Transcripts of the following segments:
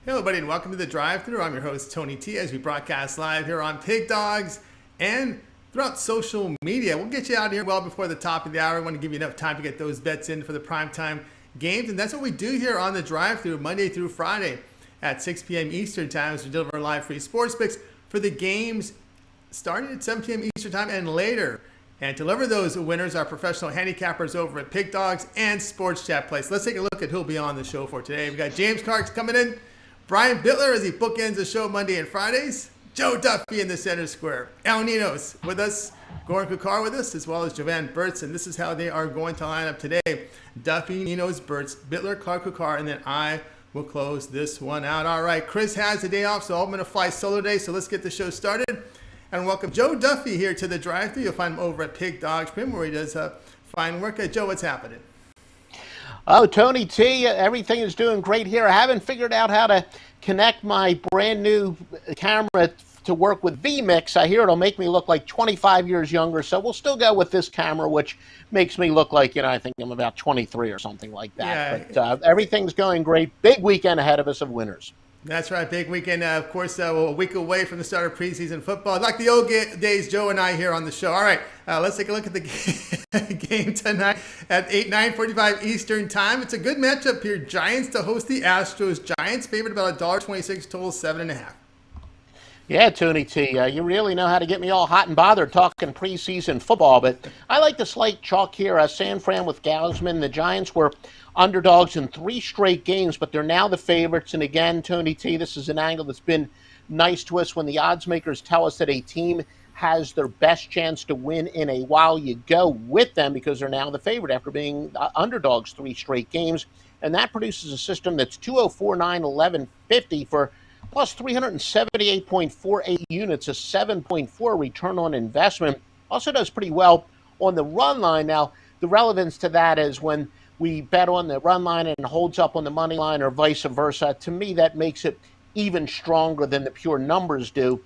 Hello, everybody, and welcome to the Drive-Thru. I'm your host, Tony T, as we broadcast live here on Pig Dogs and throughout social media. We'll get you out here well before the top of the hour. I want to give you enough time to get those bets in for the primetime games, and that's what we do here on the Drive-Thru Monday through Friday at 6 p.m. Eastern Time as we deliver live free sports picks for the games starting at 7 p.m. Eastern Time and later. And to deliver those winners are professional handicappers over at Pig Dogs and Sports Chat Place. Let's take a look at who'll be on the show for today. We've got James Clark's coming in. Brian Bitler as he bookends the show Monday and Fridays. Joe Duffy in the center square. Ninos with us. Goran Kucar with us, as well as Jovan Burts. And this is how they are going to line up today. Duffy, Ninos, Burts, Bitler, Clark, Kucar, and then I will close this one out. All right, Chris has the day off, so I'm going to fly solo today. So let's get the show started. And welcome Joe Duffy here to the Drive-Thru. You'll find him over at Pig Dogs Prim, where he does fine work. Joe, what's happening? Oh, Tony T, everything is doing great here. I haven't figured out how to connect my brand new camera to work with vMix. I hear it'll make me look like 25 years younger, so we'll still go with this camera, which makes me look like, I think I'm about 23 or something like that. Yeah. But everything's going great. Big weekend ahead of us of winners. That's right, big weekend. Of course, we're a week away from the start of preseason football. Like the old days, Joe and I here on the show. All right, let's take a look at the game tonight at 9:45 Eastern Time. It's a good matchup here. Giants to host the Astros. Giants favored about $1.26, total 7.5. Yeah, Tony T, you really know how to get me all hot and bothered talking preseason football, but I like the slight chalk here. San Fran with Gausman. The Giants were underdogs in 3 straight games, but they're now the favorites. And again, Tony T, this is an angle that's been nice to us when the odds makers tell us that a team has their best chance to win in a while. You go with them because they're now the favorite after being underdogs 3 straight games. And that produces a system that's 204.9, 1150 for plus 378.48 units, a 7.4 return on investment. Also does pretty well on the run line. Now, the relevance to that is when we bet on the run line and holds up on the money line or vice versa. To me, that makes it even stronger than the pure numbers do.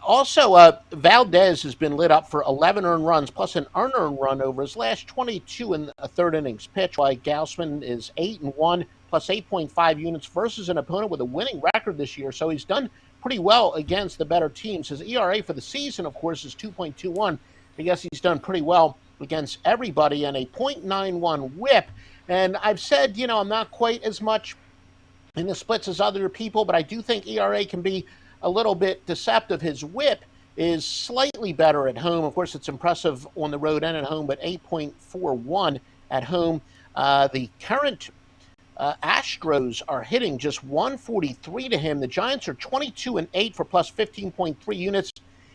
Also, Valdez has been lit up for 11 earned runs plus an unearned run over his last 22 in a third innings pitch, while Gausman is 8-1 plus 8.5 units versus an opponent with a winning record this year. So he's done pretty well against the better teams. His ERA for the season, of course, is 2.21. I guess he's done pretty well against everybody, and a .91 whip. And I've said, I'm not quite as much in the splits as other people, but I do think ERA can be a little bit deceptive. His whip is slightly better at home. Of course, it's impressive on the road and at home, but 8.41 at home. The current Astros are hitting just 143 to him. The Giants are 22-8 for plus 15.3 units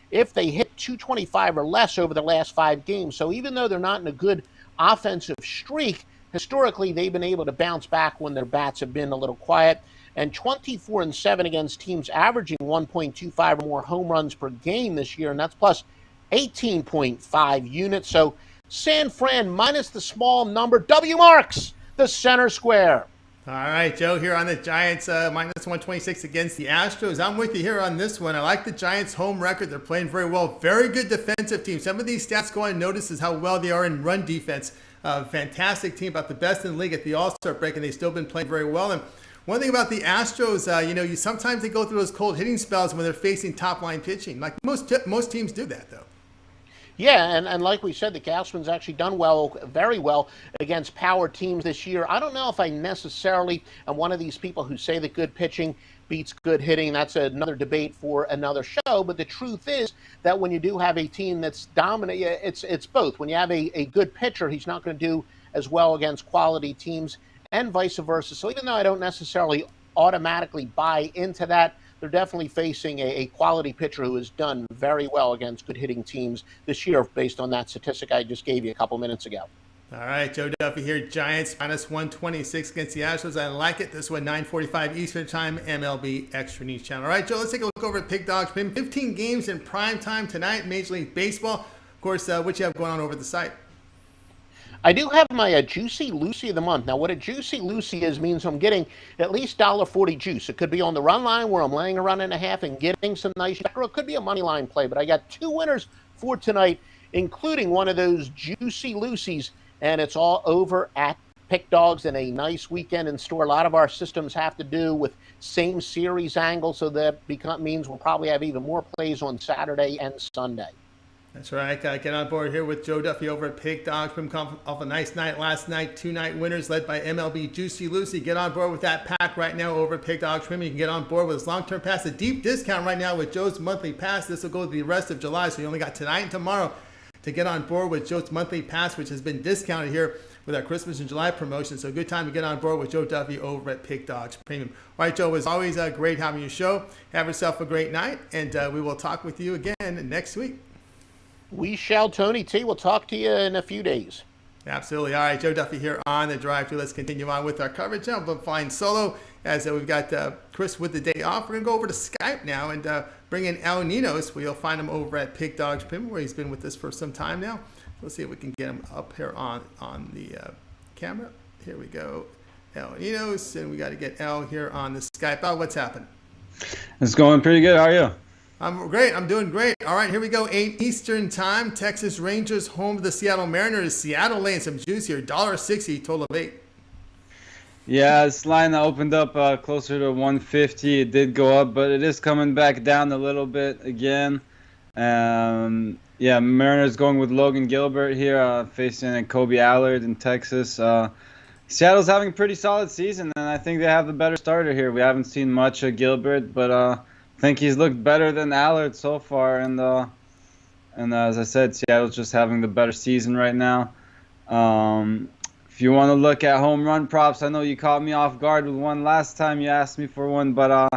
if they hit 225 or less over the last 5 games. So even though they're not in a good offensive streak, historically they've been able to bounce back when their bats have been a little quiet. And 24-7 against teams averaging 1.25 or more home runs per game this year, and that's plus 18.5 units. So San Fran minus the small number. W marks the center square. All right, Joe, here on the Giants, minus 126 against the Astros. I'm with you here on this one. I like the Giants' home record. They're playing very well. Very good defensive team. Some of these stats go unnoticed is how well they are in run defense. Fantastic team, about the best in the league at the All-Star break, and they've still been playing very well. And one thing about the Astros, you sometimes they go through those cold hitting spells when they're facing top-line pitching. Like most teams do that, though. Yeah, and like we said, the Gausman's actually done very well against power teams this year. I don't know if I necessarily am one of these people who say that good pitching beats good hitting. That's another debate for another show. But the truth is that when you do have a team that's dominant, it's both. When you have a good pitcher, he's not going to do as well against quality teams and vice versa. So even though I don't necessarily automatically buy into that, they're definitely facing a quality pitcher who has done very well against good hitting teams this year based on that statistic I just gave you a couple minutes ago. All right, Joe Duffy here. Giants minus 126 against the Astros. I like it. This one, 9:45 Eastern Time, MLB Extra News Channel. All right, Joe, let's take a look over at Pig Dogs. Been 15 games in prime time tonight, Major League Baseball. Of course, what you have going on over the site? I do have my Juicy Lucy of the month. Now, what a Juicy Lucy is means I'm getting at least $1.40 juice. It could be on the run line where I'm laying a run and a half and getting some nice, or it could be a money line play. But I got 2 winners for tonight, including one of those Juicy Lucies, and it's all over at pick dogs and a nice weekend in store. A lot of our systems have to do with same series angle, so that means we'll probably have even more plays on Saturday and Sunday. That's right. Get on board here with Joe Duffy over at Pig Dogs. Come off a nice night last night. 2-night winners led by MLB Juicy Lucy. Get on board with that pack right now over at Pig Dogs. You can get on board with his long-term pass. A deep discount right now with Joe's monthly pass. This will go the rest of July, so you only got tonight and tomorrow to get on board with Joe's monthly pass, which has been discounted here with our Christmas and July promotion. So good time to get on board with Joe Duffy over at Pig Dogs Premium. All right, Joe, as always, great having your show. Have yourself a great night, and we will talk with you again next week. We shall, Tony T. We'll talk to you in a few days. Absolutely. All right, Joe Duffy here on the drive-thru. Let's continue on with our coverage. I'm flying solo as we've got Chris with the day off. We're going to go over to Skype now and bring in Ninos, where you'll find him over at Pig Dogs Premium, where he's been with us for some time now. Let's see if we can get him up here on the camera. Here we go. Ninos, and we got to get El here on the Skype. El, what's happening? It's going pretty good. How are you? I'm great. I'm doing great. All right, here we go. 8 Eastern time. Texas Rangers home to the Seattle Mariners. Seattle laying some juice here. $1.60, total of 8. Yeah, this line opened up closer to 150. It did go up, but it is coming back down a little bit again. Yeah, Mariners going with Logan Gilbert here, facing Kobe Allard in Texas. Seattle's having a pretty solid season, and I think they have the better starter here. We haven't seen much of Gilbert, but I think he's looked better than Allard so far. And as I said, Seattle's just having the better season right now. If you want to look at home run props, I know you caught me off guard with one last time you asked me for one, but I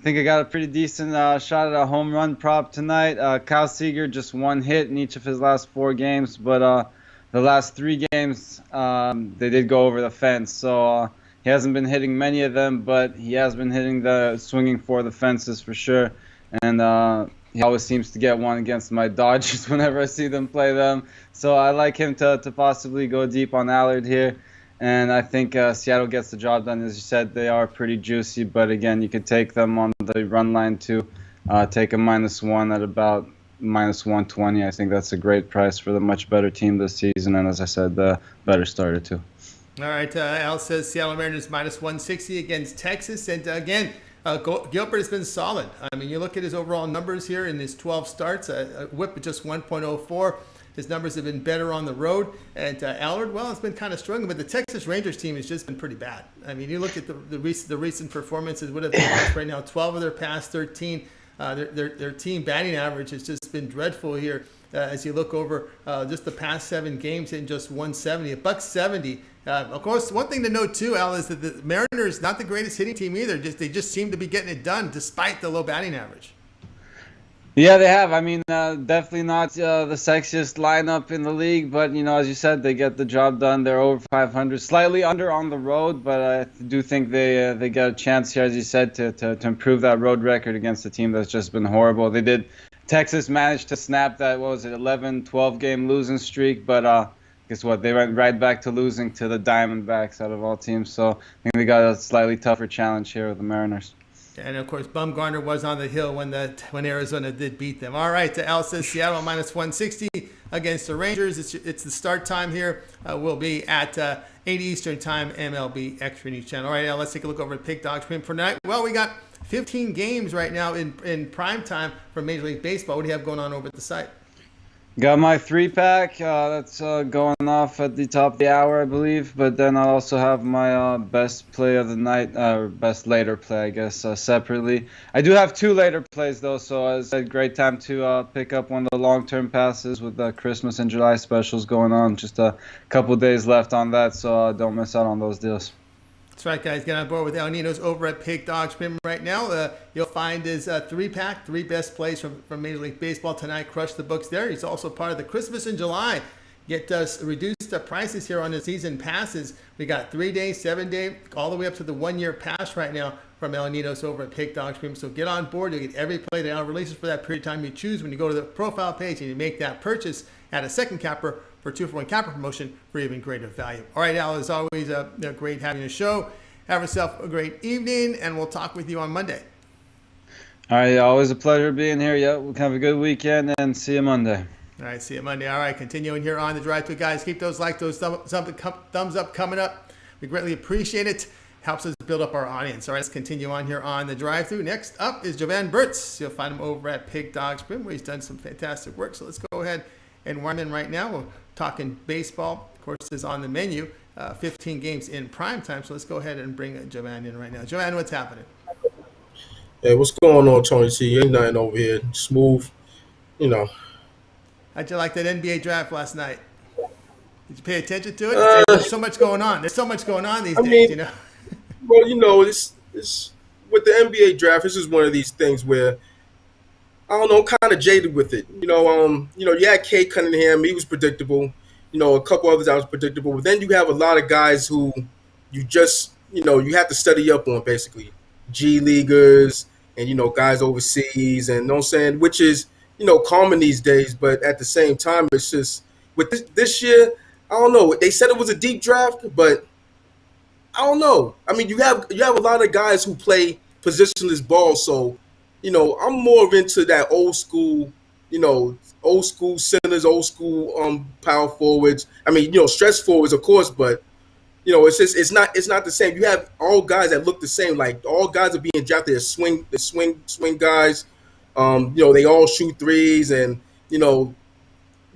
think I got a pretty decent shot at a home run prop tonight. Kyle Seager just one hit in each of his last 4 games, but the last 3 games they did go over the fence. So he hasn't been hitting many of them, but he has been swinging for the fences for sure. And he always seems to get one against my Dodgers whenever I see them play them. So I like him to possibly go deep on Allard here. And I think Seattle gets the job done. As you said, they are pretty juicy. But again, you could take them on the run line too. Take a -1 at about -120. I think that's a great price for the much better team this season. And as I said, the better starter too. All right, Al says Seattle Mariners -160 against Texas. And again, Gilbert has been solid. I mean, you look at his overall numbers here in his 12 starts, a whip of just 1.04. His numbers have been better on the road. And Allard, well, it's been kind of struggling, but the Texas Rangers team has just been pretty bad. I mean, you look at the recent performances, what have they lost right now? 12 of their past 13. Their team batting average has just been dreadful here. As you look over just the past 7 games, hitting just 170, $170. Of course, one thing to note too, Al, is that the Mariners not the greatest hitting team either. They just seem to be getting it done despite the low batting average. Yeah, they have. I mean, definitely not the sexiest lineup in the league, but as you said, they get the job done. They're over 500, slightly under on the road, but I do think they got a chance here, as you said, to improve that road record against a team that's just been horrible. Texas managed to snap that 11, 12 game losing streak, but guess what? They went right back to losing to the Diamondbacks out of all teams. So I think they got a slightly tougher challenge here with the Mariners. And of course, Bumgarner was on the hill when Arizona did beat them. All right, Al says Seattle -160 against the Rangers. It's the start time here. Will be at 8 Eastern time, MLB Extra News Channel. All right, Al, let's take a look over at Pig Dogs Premium for tonight. Well, we got 15 games right now in prime time for Major League Baseball. What do you have going on over at the site? Got my 3-pack. That's going off at the top of the hour, I believe. But then I'll also have my best play of the night, or best later play, I guess, separately. I do have 2 later plays, though, so it's a great time to pick up one of the long-term passes with the Christmas and July specials going on. Just a couple days left on that, so don't miss out on those deals. That's right, guys. Get on board with Ninos over at Pig Dogs Premium right now. You'll find his 3-pack, 3 best plays from Major League Baseball tonight. Crush the books there. He's also part of the Christmas in July. Get reduced prices here on the season passes. We got 3-day, 7-day, all the way up to the 1-year pass right now from Ninos over at Pig Dogs Premium. So get on board. You'll get every play that Al releases for that period of time you choose when you go to the profile page and you make that purchase at a second capper for 2-for-1 capper promotion for even greater value. All right, Al, as always, great having a show. Have yourself a great evening, and we'll talk with you on Monday. All right, always a pleasure being here. Yeah, we'll have a good weekend, and see you Monday. All right, see you Monday. All right, continuing here on the drive-thru, guys. Keep those thumbs up coming up. We greatly appreciate it. Helps us build up our audience. All right, let's continue on here on the drive-through. Next up is Jovan Burts. You'll find him over at Pig Dogs Prim, where he's done some fantastic work. So let's go ahead and warm in right now. We're talking baseball, of course, is on the menu. 15 games in prime time. So let's go ahead and bring Jovan in right now. Jovan, what's happening? Hey, what's going on, Tony T? Ain't nothing over here. Smooth, How'd you like that NBA draft last night? Did you pay attention to it? There's so much going on. There's so much going on these days, Well, it's with the NBA draft. This is one of these things where I don't know, kind of jaded with it. You had Kate Cunningham. He was predictable. A couple others that was predictable. But then you have a lot of guys who you just, you have to study up on, basically. G leaguers and, guys overseas, and what I'm saying, which is, common these days. But at the same time, it's just with this year, I don't know. They said it was a deep draft, but I don't know. I mean, you have a lot of guys who play positionless ball, so I'm more into that old school centers, old school power forwards. I mean, stretch forwards, of course, but it's not the same. You have all guys that look the same. Like all guys are being drafted as swing guys. They all shoot threes, and the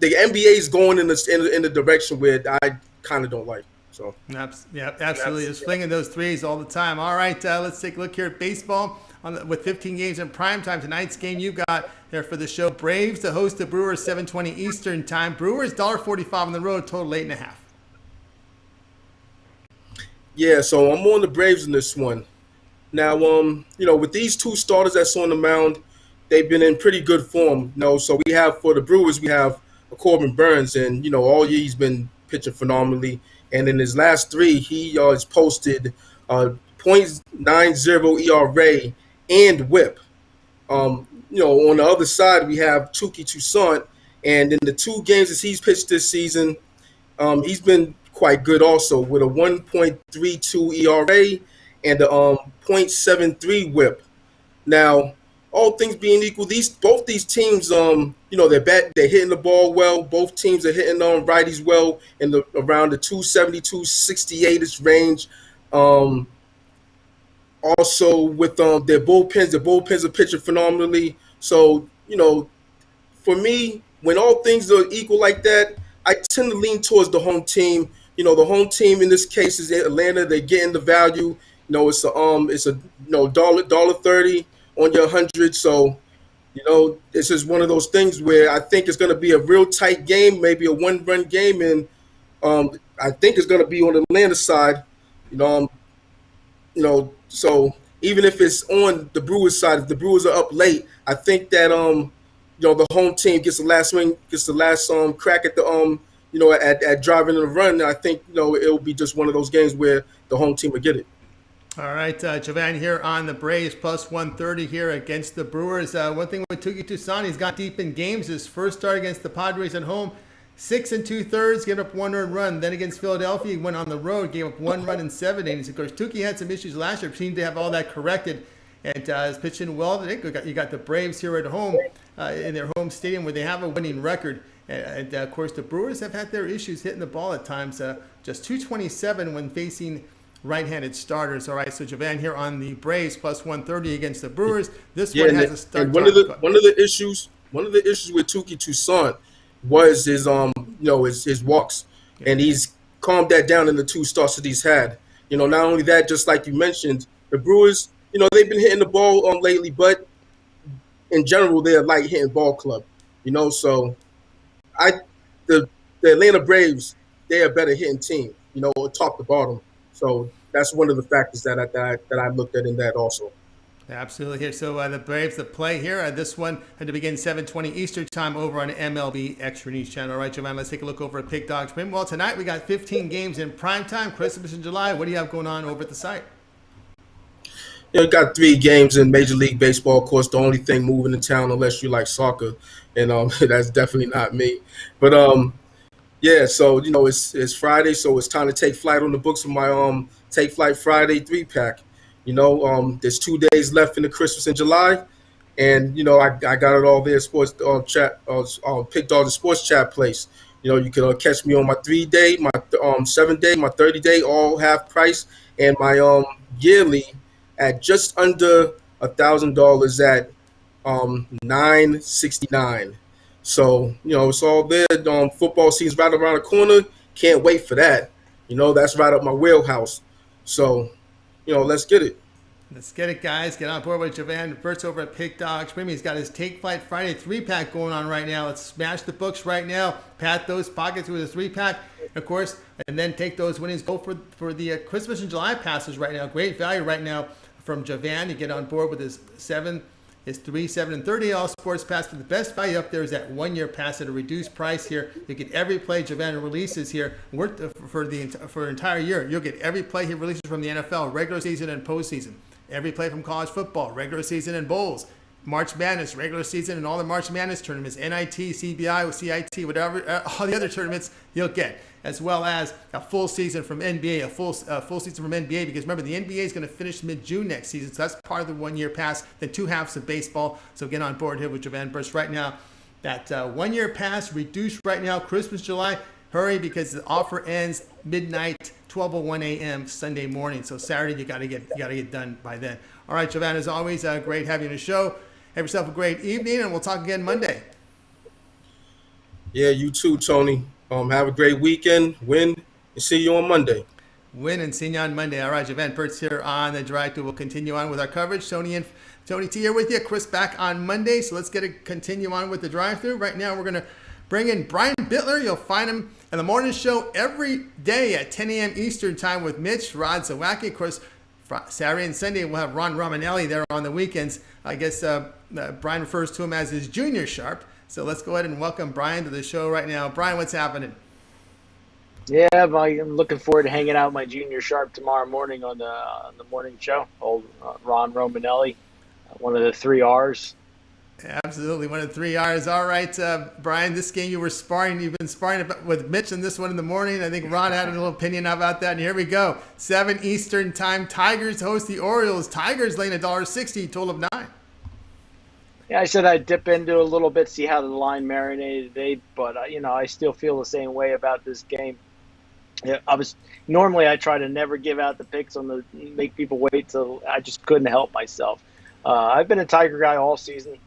NBA is going in the direction where I kind of don't like. So yeah, absolutely. Just flinging those threes all the time. All right, let's take a look here at baseball. With 15 games in prime time, tonight's game you got there for the show. Braves to host the Brewers, 7:20 Eastern time. Brewers $1.45 on the road, total 8.5. Yeah, so I'm on the Braves in this one. Now, with these two starters that's on the mound, they've been in pretty good form. So we have for the Brewers, we have Corbin Burns, and all year he's been pitching phenomenally. And in his last three, he has posted .90 ERA and WHIP. On the other side, we have Touki Toussaint, and in the 2 games that he's pitched this season, he's been quite good also with a 1.32 ERA and a .73 WHIP. Now, all things being equal, both these teams, they're hitting the ball well. Both teams are hitting righties well in around the 270, 268-ish range. Also with their bullpens are pitching phenomenally. So, for me, when all things are equal like that, I tend to lean towards the home team. The home team in this case is Atlanta. They're getting the value. It's a $1.30 on your 100. So, this is one of those things where I think it's going to be a real tight game, maybe a 1-run game, and I think it's going to be on the Atlanta side. So even if it's on the Brewers side, if the Brewers are up late, I think that the home team gets the last swing, gets the last crack at the at driving the run. I think it'll be just one of those games where the home team will get it. All right, Jovan here on the Braves, plus 130 here against the Brewers. One thing with Touki Toussaint, he's got deep in games. His first start against the Padres at home, 6 2/3, gave up 1 earned run. Then against Philadelphia, he went on the road, gave up 1 run in 7 innings. Of course, Touki had some issues last year, seemed to have all that corrected, and is pitching well today. You got the Braves here at home in their home stadium where they have a winning record. And of course, the Brewers have had their issues hitting the ball at times. Just 227 when facing right-handed starters. All right, so Jovan here on the Braves, plus 130 against the Brewers. This one has a start. One of the issues with Touki Toussaint was his his walks, and he's calmed that down in the 2 starts that he's had. Not only that, just like you mentioned, the Brewers, they've been hitting the ball lately, but in general, they're a light hitting ball club. So the Atlanta Braves, they're a better hitting team, top to bottom. So that's one of the factors that I looked at in that also. Absolutely here. So the Braves, the play here. This one had to begin 7:20 Eastern time over on MLB Extra News Channel. All right, Jovan, let's take a look over at Pig Dogs Prim. Well, tonight we got 15 games in prime time. Christmas in July. What do you have going on over at the site? We got 3 games in Major League Baseball. Of course, the only thing moving in town, unless you like soccer, and that's definitely not me. But yeah, so it's Friday, so it's time to take flight on the books for my Take Flight Friday 3-pack. There's 2 days left in the Christmas in July, and I got it all there. Sports chat, Pig Dogs Sports Chat place. You can catch me on my 3-day, my 7-day, my 30-day, all half price, and my yearly at just under $1,000 at $969. So it's all there. Football season's right around the corner. Can't wait for that. That's right up my wheelhouse. So let's get it. Let's get it, guys. Get on board with Jovan Burts over at Pick Dogs Premium. He's got his Take Flight Friday 3-pack going on right now. Let's smash the books right now. Pat those pockets with a 3-pack, of course, and then take those winnings. Go for the Christmas and July passes right now. Great value right now from Jovan. You get on board with his 3, 7, and 30 all sports pass. But the best value up there is that 1-year pass at a reduced price here. You get every play Jovan releases here for an entire year. You'll get every play he releases from the NFL, regular season and postseason. Every play from college football, regular season and bowls, March Madness, regular season, and all the March Madness tournaments, NIT, CBI, CIT, whatever, all the other tournaments you'll get, as well as a full season from NBA, a full season from NBA, because remember, the NBA is going to finish mid-June next season, so that's part of the 1-year pass, then 2 halves of baseball. So get on board here with Jovan Burts right now. That 1-year pass reduced right now, Christmas, July. Hurry, because the offer ends midnight, 12:01 a.m. Sunday morning. So Saturday, you got to get done by then. All right, Jovan, as always, great having you on the show. Have yourself a great evening, and we'll talk again Monday. Yeah, you too, Tony. Have a great weekend. Win, and see you on Monday. Win and see you on Monday. All right, Jovan Burts here on the Drive-Thru. We'll continue on with our coverage. Tony T here with you. Chris back on Monday. So let's continue on with the Drive-Thru. Right now, we're going to bring in Brian Bitler. You'll find him in the morning show every day at 10 a.m. Eastern time with Mitch, Rod Zawacky. Of course, Saturday and Sunday, we'll have Ron Romanelli there on the weekends. I guess Brian refers to him as his junior sharp. So let's go ahead and welcome Brian to the show right now. Brian, what's happening? Yeah, I'm looking forward to hanging out with my junior sharp tomorrow morning on the morning show. Old Ron Romanelli, one of the 3 R's. Absolutely, one of the 3 R's. All right, Brian, this game you've been sparring with Mitch in this one in the morning. I think Ron had a little opinion about that, and here we go. 7 Eastern time, Tigers host the Orioles. Tigers laying $1.60, total of 9. Yeah, I said I'd dip into a little bit, see how the line marinated today, but I still feel the same way about this game. Yeah, normally I try to never give out the picks make people wait till I just couldn't help myself. I've been a Tiger guy all season.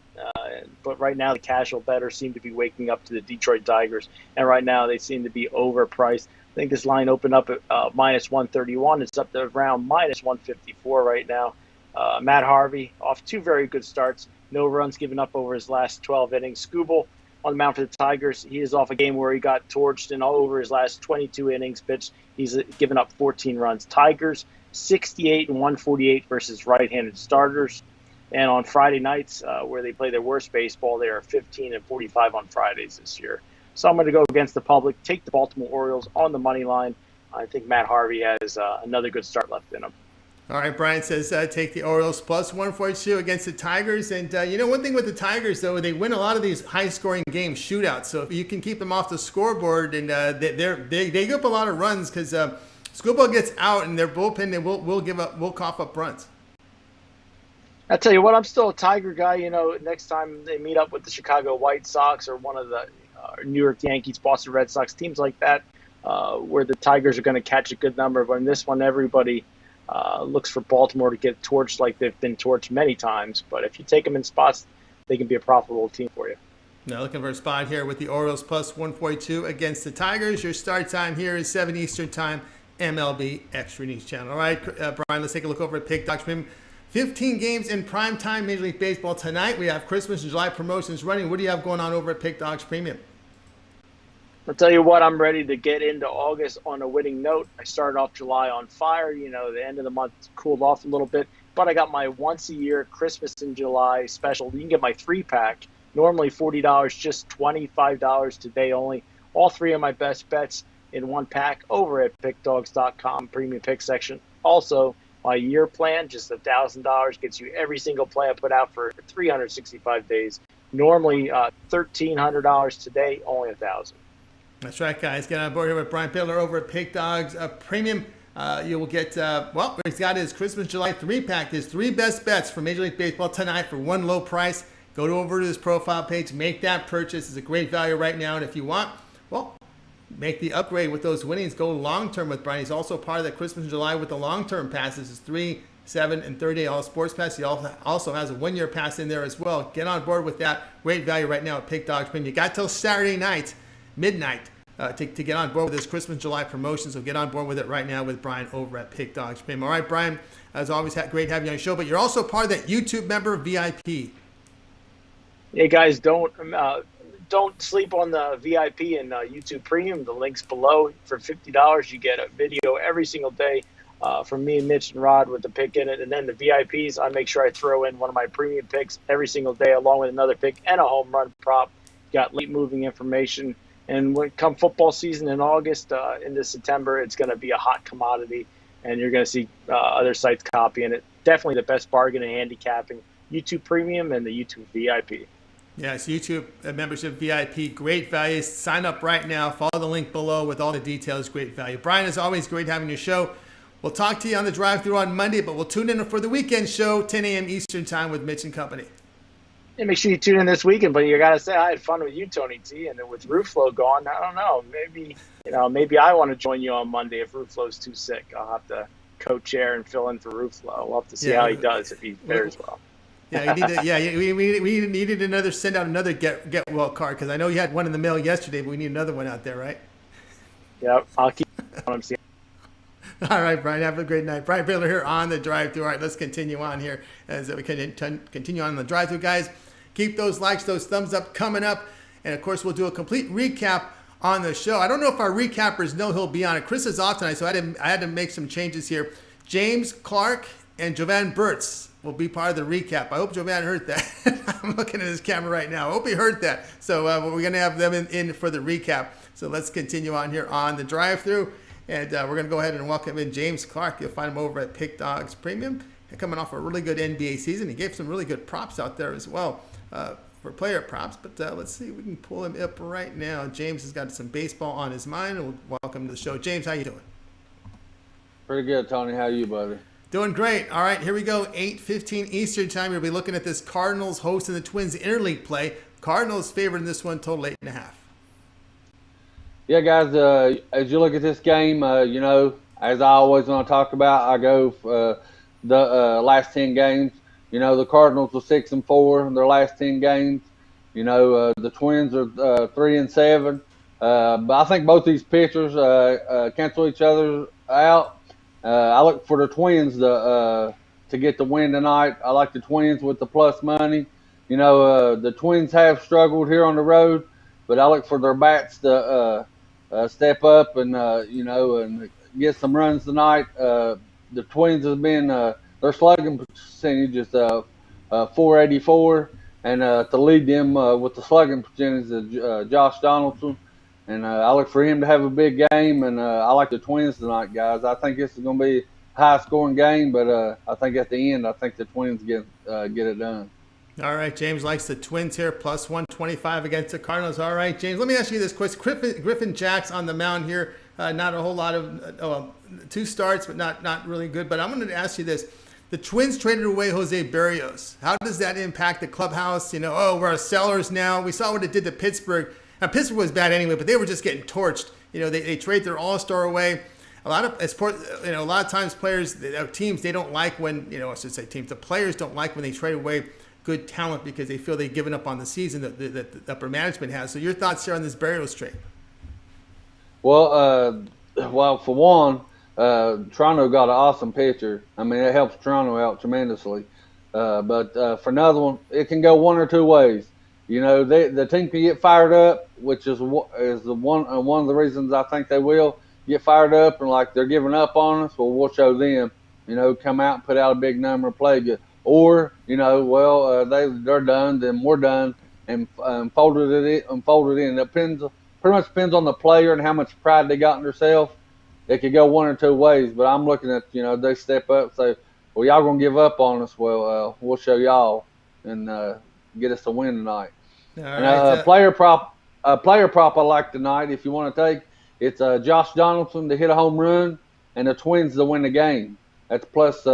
But right now, the casual bettors seem to be waking up to the Detroit Tigers, and right now they seem to be overpriced. I think this line opened up at minus 131. It's up to around minus 154 right now. Matt Harvey off 2 very good starts. No runs given up over his last 12 innings. Skubal on the mound for the Tigers. He is off a game where he got torched, and all over his last 22 innings pitched, he's given up 14 runs. Tigers 68 and 148 versus right-handed starters. And on Friday nights, where they play their worst baseball, they are 15 and 45 on Fridays this year. So I'm going to go against the public, take the Baltimore Orioles on the money line. I think Matt Harvey has another good start left in him. All right, Brian says take the Orioles plus 142 against the Tigers. And, one thing with the Tigers, though, they win a lot of these high-scoring games, shootouts. So if you can keep them off the scoreboard, and they give up a lot of runs because Skubal gets out, and their bullpen, they will cough up runs. I tell you what, I'm still a Tiger guy. Next time they meet up with the Chicago White Sox or one of the New York Yankees, Boston Red Sox, teams like that, where the Tigers are going to catch a good number. But in this one, everybody looks for Baltimore to get torched like they've been torched many times. But if you take them in spots, they can be a profitable team for you. Now looking for a spot here with the Orioles plus 142 against the Tigers. Your start time here is 7 Eastern time, MLB Extra News Channel. All right, Brian, let's take a look over at Pick Dogs Premium. 15 games in prime time Major League Baseball tonight. We have Christmas and July promotions running. What do you have going on over at Pick Dogs Premium? I'll tell you what, I'm ready to get into August on a winning note. I started off July on fire. The end of the month cooled off a little bit. But I got my once-a-year Christmas in July special. You can get my 3-pack, normally $40, just $25 today only. All 3 of my best bets in 1 pack over at pickdogs.com, premium pick section. Also, my year plan, just $1,000, gets you every single play I put out for 365 days. Normally $1,300 today, only $1,000. That's right, guys. Get on board here with Brian Bitler over at Pick Dogs Premium. You will get, he's got his Christmas July 3-pack, his 3 best bets for Major League Baseball tonight for one low price. Go over to his profile page, make that purchase. It's a great value right now. And if you want, make the upgrade with those winnings, go long-term with Brian. He's also part of that Christmas in July with the long-term passes. It's 3, 7, and 30-day all sports pass. He also has a 1-year pass in there as well. Get on board with that. Great value right now at Pick Dogs Premium. You got till Saturday night, midnight, to get on board with this Christmas July promotion. So get on board with it right now with Brian over at Pick Dogs Premium. All right, Brian, as always, great having you on the show. But you're also part of that YouTube member VIP. Hey guys, don't sleep on the VIP and YouTube Premium. The link's below. For $50, you get a video every single day from me, Mitch, and Rod with the pick in it. And then the VIPs, I make sure I throw in one of my premium picks every single day, along with another pick and a home run prop. Got late moving information. And when come football season in August into September, it's going to be a hot commodity, and you're going to see other sites copying it. Definitely the best bargain in handicapping. YouTube Premium and the YouTube VIP. Yes, YouTube membership VIP, great value. Sign up right now. Follow the link below with all the details. Great value. Brian, as always, great having your show. We'll talk to you on the drive-thru on Monday, but we'll tune in for the weekend show, 10 a.m. Eastern time with Mitch and company. Yeah, make sure you tune in this weekend. But you got to say I had fun with you, Tony T, and then with Ruffolo gone, I don't know. Maybe I want to join you on Monday if Ruffalo's too sick. I'll have to co-chair and fill in for Ruffalo. We'll have to see how he does if he fares well. Yeah, we needed send out another get well card because I know you had one in the mail yesterday, but we need another one out there, right? Yep, I'll keep on seeing. All right, Brian, have a great night. Brian Bitler here on the drive-thru. All right, let's continue on here as we continue on the drive-thru, guys. Keep those likes, those thumbs up coming up, and of course, we'll do a complete recap on the show. I don't know if our recappers know he'll be on it. Chris is off tonight, so I had to make some changes here. James Clark and Jovan Burts will be part of the recap. I hope Jovan heard that. I'm looking at his camera right now. I hope he heard that. So we're going to have them in for the recap. So let's continue on here on the drive-thru. And we're going to go ahead and welcome in James Clark. You'll find him over at Pick Dogs Premium. And coming off a really good NBA season. He gave some really good props out there as well for player props. But let's see if we can pull him up right now. James has got some baseball on his mind. And we'll welcome to the show. James, how you doing? Pretty good, Tony. How are you, buddy? Doing great. All right, here we go. 8:15 Eastern time. You'll be looking at this Cardinals hosting the Twins interleague play. Cardinals favored in this one, total 8.5. Yeah, guys, as you look at this game, as I always want to talk about, I go for the last 10 games. The Cardinals are 6-4 in their last 10 games. The Twins are 3-7. But I think both these pitchers cancel each other out. I look for the Twins to get the win tonight. I like the Twins with the plus money. The Twins have struggled here on the road, but I look for their bats to step up and and get some runs tonight. The Twins have been their slugging percentage is 484, and to lead them with the slugging percentage is Josh Donaldson. And I look for him to have a big game, and I like the Twins tonight, guys. I think this is going to be a high-scoring game, but I think at the end, I think the Twins get it done. All right, James likes the Twins here, plus 125 against the Cardinals. All right, James, let me ask you this question. Griffin Jack's on the mound here. Not a whole lot of 2 starts, but not really good. But I'm going to ask you this. The Twins traded away Jose Berrios. How does that impact the clubhouse? We're sellers now. We saw what it did to Pittsburgh. Now, Pittsburgh was bad anyway, but they were just getting torched. They trade their all-star away. A lot of times players, teams, they don't like when, I should say teams, the players don't like when they trade away good talent because they feel they've given up on the season that the upper management has. So your thoughts here on this Berrios trade? Well, for one, Toronto got an awesome pitcher. I mean, it helps Toronto out tremendously. But for another one, it can go one or two ways. The team can get fired up, which is one of the reasons I think they will get fired up and like they're giving up on us. Well, we'll show them, come out and put out a big number and play good. Or, they're done, then we're done, and folded it in. It pretty much depends on the player and how much pride they got in themselves. It could go one or two ways, but I'm looking at, they step up and say, well, y'all going to give up on us. Well, we'll show y'all and get us a win tonight. All and right, player prop I like tonight, if you want to take, it's Josh Donaldson to hit a home run and the Twins to win the game. That's plus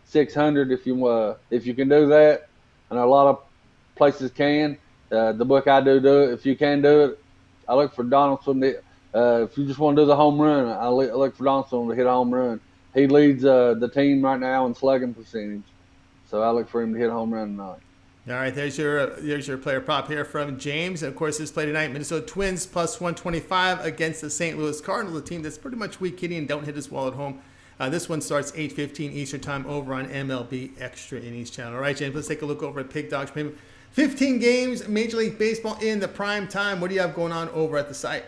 600 if you can do that. And a lot of places can. The book I do it. If you can do it, I look for Donaldson If you just want to do the home run, I look for Donaldson to hit a home run. He leads the team right now in slugging percentage, so I look for him to hit a home run tonight. All right, there's your player prop here from James. And of course, this play tonight, Minnesota Twins plus 125 against the St. Louis Cardinals, a team that's pretty much weak hitting and don't hit as well at home. This one starts 8:15 Eastern Time over on MLB Extra Innings channel. All right, James, let's take a look over at Pig Dogs Premium. 15 games, Major League Baseball in the prime time. What do you have going on over at the site?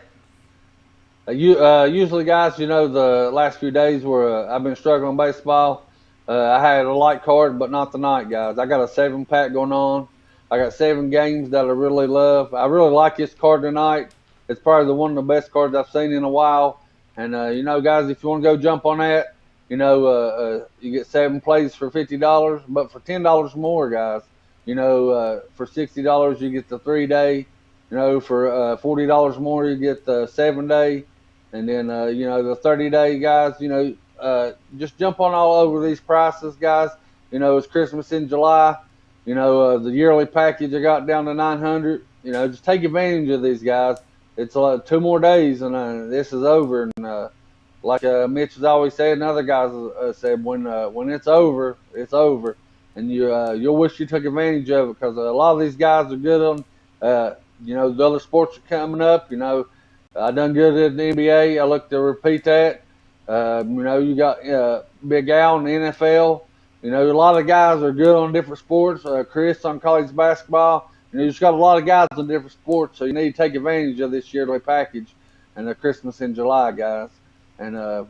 Usually, guys, the last few days where I've been struggling baseball, I had a light card, but not tonight, guys. I got a 7-pack going on. I got 7 games that I really love. I really like this card tonight. It's probably one of the best cards I've seen in a while. And, guys, if you want to go jump on that, you get 7 plays for $50, but for $10 more, guys, for $60, you get the 3-day. For $40 more, you get the 7-day. And then, the 30-day, guys, just jump on all over these prices, guys. It's Christmas in July. The yearly package I got down to $900. Just take advantage of these, guys. It's 2 more days, and this is over. And like Mitch has always said, and other guys said, when it's over, it's over. And you'll wish you took advantage of it, because a lot of these guys are good on, the other sports are coming up. I done good at the NBA. I look to repeat that. You got Big Al in the NFL. A lot of guys are good on different sports. Chris on college basketball. You just got a lot of guys on different sports, so you need to take advantage of this yearly package and the Christmas in July, guys. And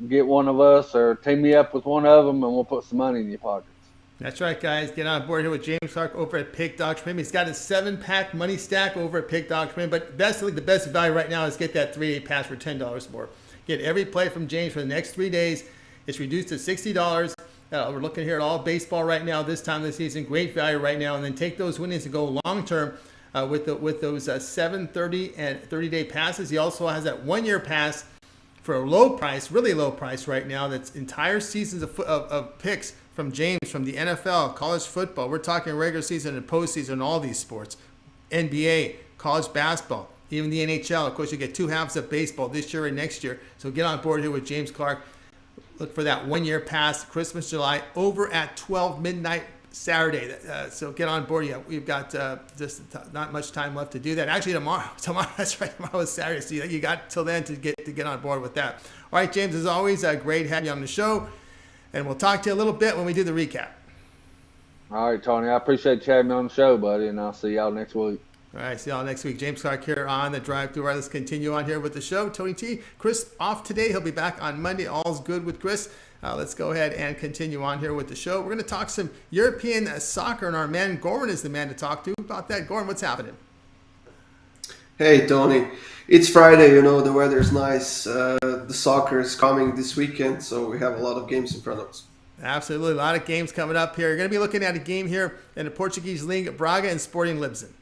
get one of us or team me up with one of them, and we'll put some money in your pockets. That's right, guys. Get on board here with James Clark over at Pig Dogs Premium. He's got a 7-pack money stack over at Pig Dogs Premium. But the best value right now is get that 3-day pass for $10 more. Get every play from James for the next 3 days. It's reduced to $60. We're looking here at all baseball right now this time of the season. Great value right now. And then take those winnings and go long-term with those 7, 30, and 30-day passes. He also has that 1-year pass for a low price, really low price right now. That's entire seasons of picks from James from the NFL, college football. We're talking regular season and postseason, all these sports. NBA, college basketball, even the NHL. Of course, you get 2 halves of baseball this year and next year. So get on board here with James Clark. Look for that 1-year pass, Christmas, July, over at 12 midnight Saturday. So get on board. Yeah, we've got just not much time left to do that. Actually, tomorrow. That's right. Tomorrow is Saturday. So you got till then to get on board with that. All right, James. As always, great having you on the show, and we'll talk to you a little bit when we do the recap. All right, Tony. I appreciate you having me on the show, buddy, and I'll see y'all next week. All right, see y'all next week. James Clark here on the Drive Thru. All right, let's continue on here with the show. Tony T. Chris off today. He'll be back on Monday. All's good with Chris. Let's go ahead and continue on here with the show. We're going to talk some European soccer, and our man Goran is the man to talk to about that. Goran, what's happening? Hey, Tony. It's Friday, the weather's nice. The soccer is coming this weekend, so we have a lot of games in front of us. Absolutely. A lot of games coming up here. You're going to be looking at a game here in the Portuguese League, Braga and Sporting Lisbon.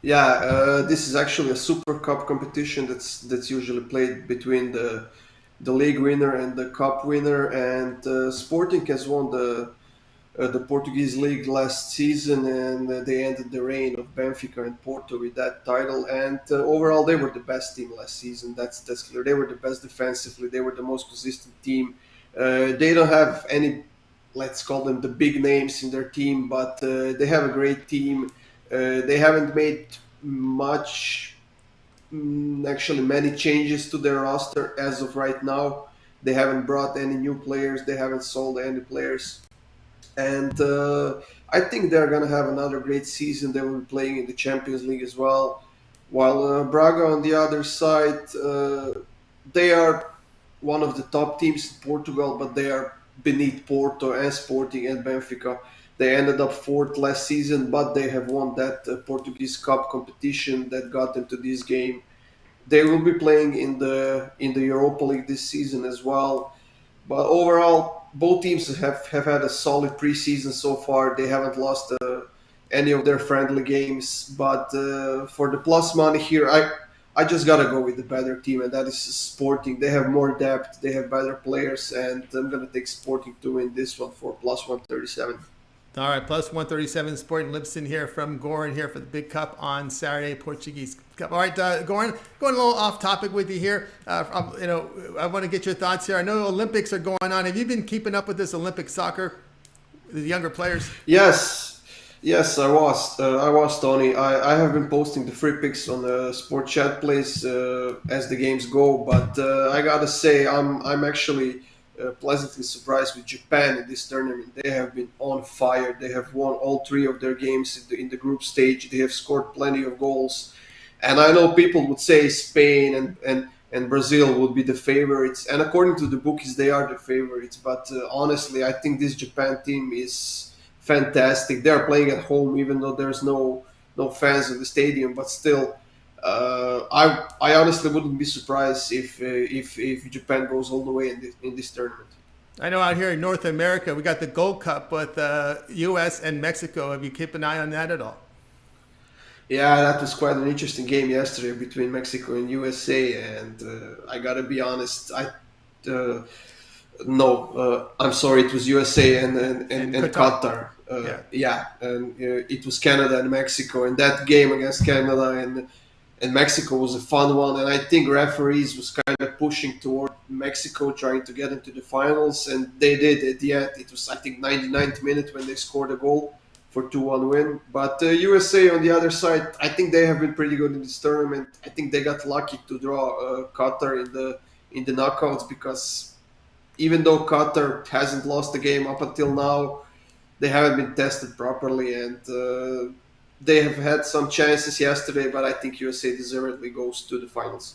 Yeah, this is actually a Super Cup competition that's usually played between the league winner and the cup winner, and Sporting has won the Portuguese league last season, and they ended the reign of Benfica and Porto with that title. And overall, they were the best team last season. That's clear. They were the best defensively. They were the most consistent team. They don't have any, let's call them the big names in their team, but they have a great team. They haven't made many changes to their roster as of right now. They haven't brought any new players. They haven't sold any players. And I think they're going to have another great season. They will be playing in the Champions League as well. While Braga on the other side, they are one of the top teams in Portugal, but they are beneath Porto and Sporting and Benfica. They ended up 4th last season, but they have won that Portuguese Cup competition that got them to this game. They will be playing in the Europa League this season as well. But overall, both teams have had a solid preseason so far. They haven't lost any of their friendly games. But for the plus money here, I just got to go with the better team, and that is Sporting. They have more depth. They have better players, and I'm going to take Sporting to win this one for plus 137. All right, plus 137 Sporting Lipson here from Goran here for the Big Cup on Saturday, Portuguese Cup. All right, Goran, going a little off topic with you here. I want to get your thoughts here. I know Olympics are going on. Have you been keeping up with this Olympic soccer, the younger players? Yes, I was Tony. I have been posting the free picks on the Sport Chat place as the games go, but I gotta say I'm actually pleasantly surprised with Japan in this tournament. They have been on fire. They have won all 3 of their games in the group stage. They have scored plenty of goals, and I know people would say Spain and Brazil would be the favorites, and according to the bookies, they are the favorites. But honestly, I think this Japan team is fantastic. They are playing at home, even though there's no fans in the stadium. But still, I honestly wouldn't be surprised if Japan goes all the way in this tournament. I know out here in North America, we got the Gold Cup with U.S. and Mexico. Have you kept an eye on that at all? Yeah, that was quite an interesting game yesterday between Mexico and USA, and I gotta be honest, I'm sorry, it was USA and Qatar. And it was Canada and Mexico, and that game against Canada and Mexico was a fun one, and I think referees was kind of pushing toward Mexico, trying to get into the finals, and they did at the end. It was, I think, 99th minute when they scored a goal for 2-1 win. But USA on the other side, I think they have been pretty good in this tournament. I think they got lucky to draw Qatar in the knockouts, because even though Qatar hasn't lost a game up until now, they haven't been tested properly, and they have had some chances yesterday, but I think USA deservedly goes to the finals.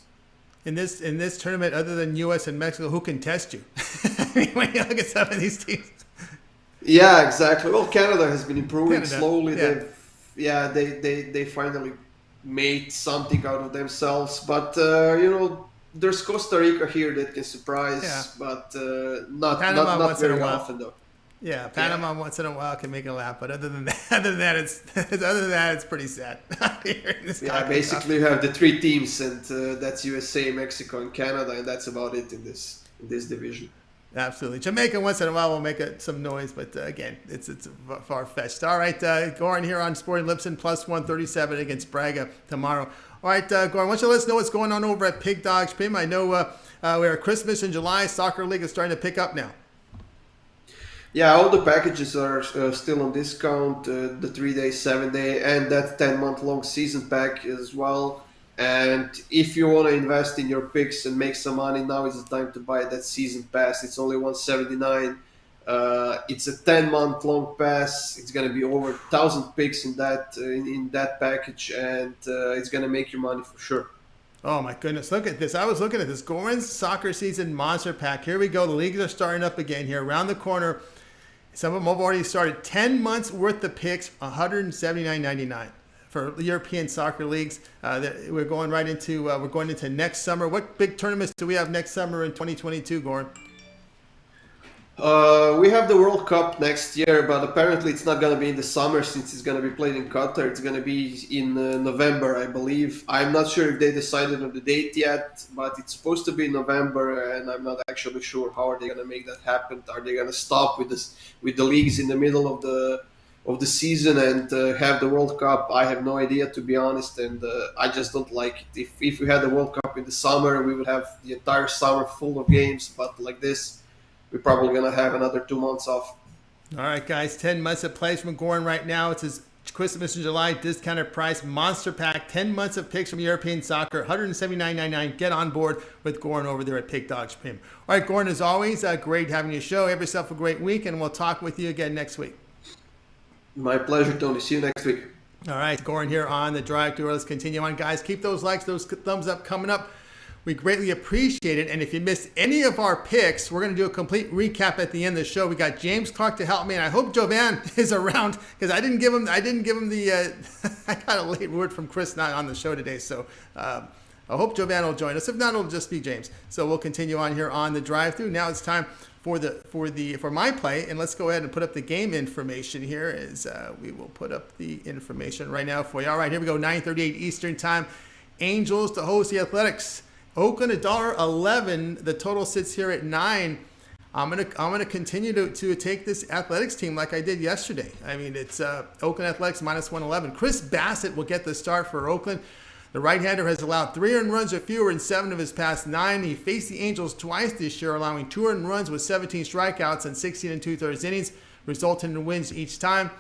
In this tournament, other than U.S. and Mexico, who can test you? I mean, when you look at some of these teams. Yeah, exactly. Well, Canada has been improving slowly. Yeah. They finally made something out of themselves. But there's Costa Rica here that can surprise, but not very often though. Yeah, Panama once in a while can make a lap, but other than that, it's pretty sad. Basically you have the 3 teams, and that's USA, Mexico, and Canada, and that's about it in this division. Absolutely, Jamaica once in a while will make some noise, but again, it's far fetched. All right, Goran here on Sporting Lipson, plus 137 against Braga tomorrow. All right, Goran, why don't you let us know what's going on over at Pig Dogs Pim? I know we're at Christmas in July. Soccer League is starting to pick up now. Yeah, all the packages are still on discount, the 3-day, 7-day, and that 10-month-long season pack as well. And if you want to invest in your picks and make some money, now is the time to buy that season pass. It's only $179. It's a 10-month-long pass. It's going to be over 1,000 picks in that package, and it's going to make you money for sure. Oh my goodness, look at this. I was looking at this. Goran's Soccer Season Monster Pack. Here we go. The leagues are starting up again here around the corner. Some of them have already started. 10 months worth of picks, $179.99 for European soccer leagues. We're going into next summer. What big tournaments do we have next summer in 2022, Goran? We have the World Cup next year, but apparently it's not going to be in the summer since it's going to be played in Qatar. It's going to be in November, I believe. I'm not sure if they decided on the date yet, but it's supposed to be in November, and I'm not actually sure how are they going to make that happen. Are they going to stop with the leagues in the middle of the season and have the World Cup? I have no idea, to be honest, and I just don't like it. If we had the World Cup in the summer, we would have the entire summer full of games, but like this, we're probably going to have another 2 months off. All right, guys, 10 months of plays from Goran right now. It's his Christmas in July discounted price monster pack. 10 months of picks from European soccer, $179.99. Get on board with Goran over there at Pig Dogs Pim. All right, Goran, as always, great having you show. Have yourself a great week, and we'll talk with you again next week. My pleasure, Tony. See you next week. All right, Goran here on the Drive Thru. Let's continue on, guys. Keep those likes, those thumbs up coming up. We greatly appreciate it. And if you missed any of our picks, we're going to do a complete recap at the end of the show. We got James Clark to help me, and I hope Jovan is around because I didn't give him the I got a late word from Chris not on the show today. So I hope Jovan will join us. If not, it'll just be James. So we'll continue on here on the Drive Thru. Now it's time for my play, and let's go ahead and put up the game information here. We will put up the information right now for you. All right, here we go. 9:38 Eastern Time. Angels to host the Athletics. Oakland $1.11. The total sits here at 9. I'm gonna continue to take this Athletics team like I did yesterday. I mean, it's Oakland Athletics minus 111. Chris Bassett will get the start for Oakland. The right-hander has allowed 3 earned runs or fewer in 7 of his past 9. He faced the Angels twice this year, allowing 2 earned runs with 17 strikeouts and 16 2/3 innings, resulting in wins each time.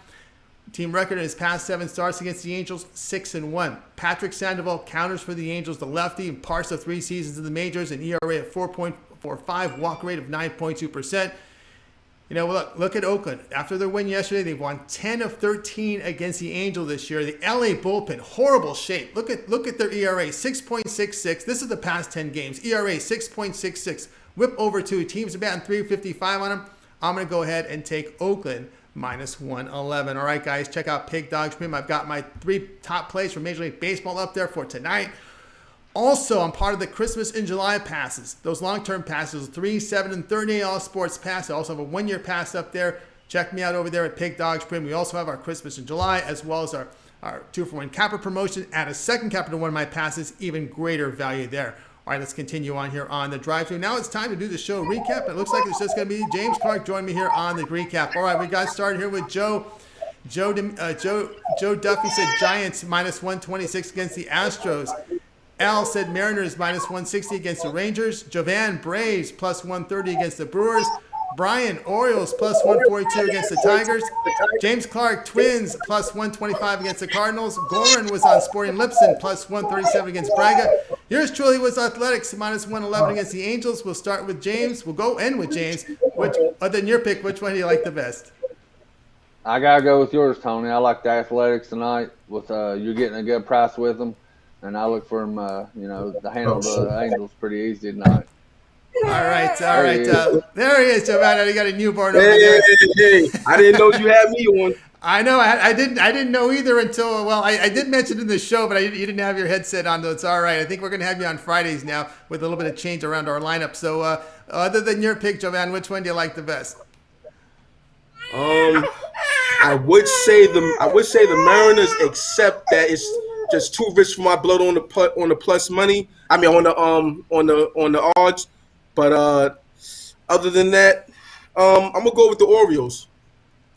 Team record in his past 7 starts against the Angels, 6-1. Patrick Sandoval counters for the Angels, the lefty, and parts of 3 seasons in the majors, an ERA of 4.45, walk rate of 9.2%. You know, look at Oakland. After their win yesterday, they've won 10 of 13 against the Angels this year. The LA bullpen, horrible shape. Look at their ERA, 6.66. This is the past 10 games. ERA, 6.66. Whip over 2. Teams are batting .355 on them. I'm going to go ahead and take Oakland minus 111. All right, guys, check out Pig Dogs Premium. I've got my 3 top plays for Major League Baseball up there for tonight. Also, I'm part of the Christmas in July passes. Those long-term passes, 3, 7, and 30 all sports pass. I also have a 1-year pass up there. Check me out over there at Pig Dogs Premium. We also have our Christmas in July, as well as our 2-for-1 capper promotion. Add a second capper to one of my passes, even greater value there. All right, let's continue on here on the drive-thru. Now it's time to do the show recap. It looks like it's just going to be James Clark joining me here on the recap. All right, we got started here with Joe. Joe Duffy said Giants minus 126 against the Astros. Al said Mariners minus 160 against the Rangers. Jovan Braves plus 130 against the Brewers. Brian Orioles plus 142 against the Tigers. James Clark Twins plus 125 against the Cardinals. Goran was on Sporting Lipson plus 137 against Braga. Yours truly was Athletics minus 111 against the Angels. We'll start with James. We'll go end with James. Other than your pick, which one do you like the best? I gotta go with yours, Tony. I like the Athletics tonight. With you're getting a good price with them. And I look for him, to handle the Angels pretty easy tonight. All right. There he is, Jovan. You got a newborn over there. Hey. I didn't know you had me on. I know. I didn't know either until, well, I did mention it in the show, but you didn't have your headset on, though. It's all right. I think we're going to have you on Fridays now with a little bit of change around our lineup. So other than your pick, Jovan, which one do you like the best? I would say the Mariners, except that it's just too rich for my blood on the plus money. I mean on the odds. But other than that, I'm gonna go with the Orioles.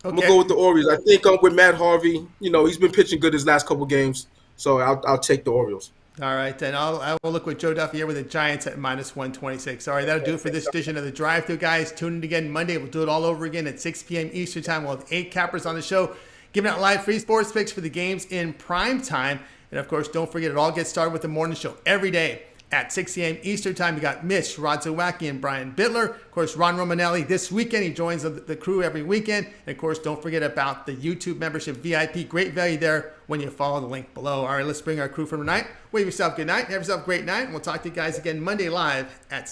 Okay. I'm gonna go with the Orioles. I think with Matt Harvey, he's been pitching good his last couple games, so I'll take the Orioles. All right, then I will look with Joe Duffy here with the Giants at minus 126. All right, that'll do it for this edition of the Drive-Thru, guys. Tune in again Monday. We'll do it all over again at 6 p.m. Eastern Time. We'll have 8 cappers on the show, giving out live free sports picks for the games in prime time. And, of course, don't forget, it all gets started with the morning show every day at 6 a.m. Eastern Time. You got Mitch, Rod Zawacky, and Brian Bitler. Of course, Ron Romanelli this weekend. He joins the crew every weekend. And, of course, don't forget about the YouTube membership VIP. Great value there when you follow the link below. All right, let's bring our crew from tonight. Wave yourself good night. Have yourself a great night. And we'll talk to you guys again Monday live at